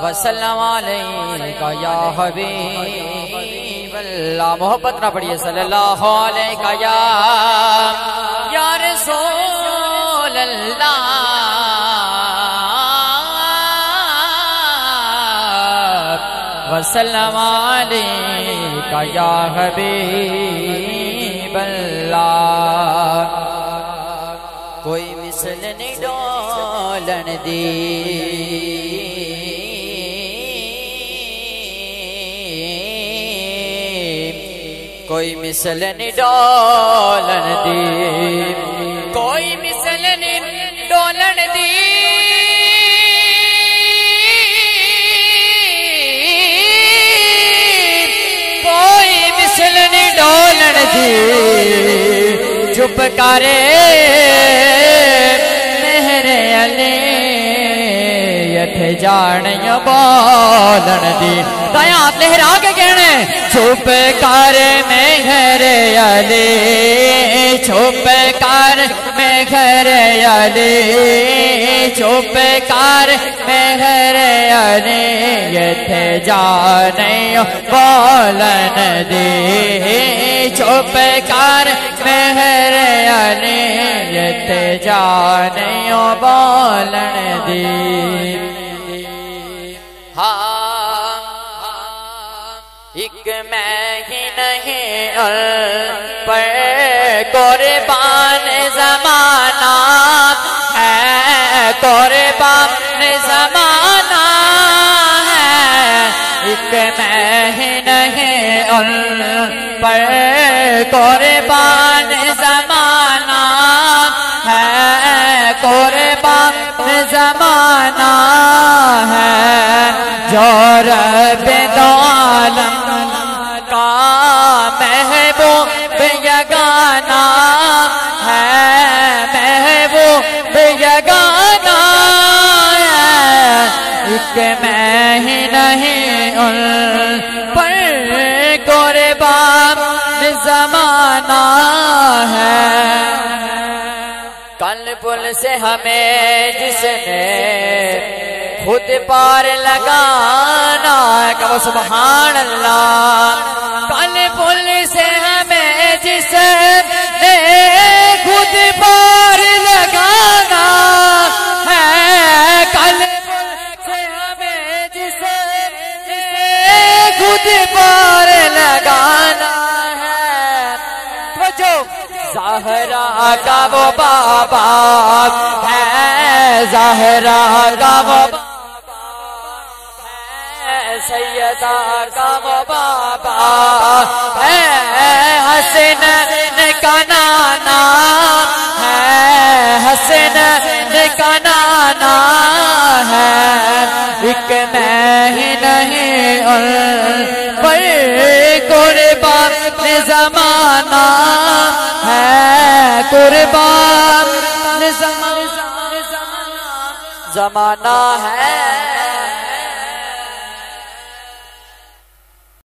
وسلم علیکہ یا حبیب اللہ. محبت نہ پڑھیے صلی اللہ علیکہ یا رسول اللہ. وسلم علیکہ یا حبیب اللہ. کوئی مثل نہیں ڈولن دی کوئی مثل نہیں ڈولن دی کوئی مثل نہیں ڈولن دی کوئی مثل نہیں ڈولن دی. چپ کرے میرے علی یتھے جانیاں بولن دی. دایات لہرا کے کہنے چپ کر میرے علی چپ کر میرے علی چپ کر میرے علی یتھے جانیاں بولن دی. چپ کر میرے علی یتھے جانیاں بولن دی. ایک میں ہی نہیں پر قربان زمانہ ہے قربان زمانہ ہے. ایک میں ہی نہیں پر قربان زمانہ ہے قربان زمانہ ہے. جو رب دو عالم کا محبوب یگانا ہے محبوب یگانا ہے. ایک میں ہی نہیں پر قربان زمانہ ہے. کل پل سے ہمیں جس نے خود پار لگانا کہو سبحان اللہ. کل پل سے ہمیں جس نے خود پار لگانا ہے کل پل سے ہمیں جس نے خود پار لگانا ہے. جو زہرا کا وہ بابا ہے زہرا کا وہ سیدہ کا وہ بابا ہے حسن کا نانا ہے حسن کا نانا ہے. ایک میں ہی نہیں پر قربان زمانہ ہے قربان زمانہ ہے.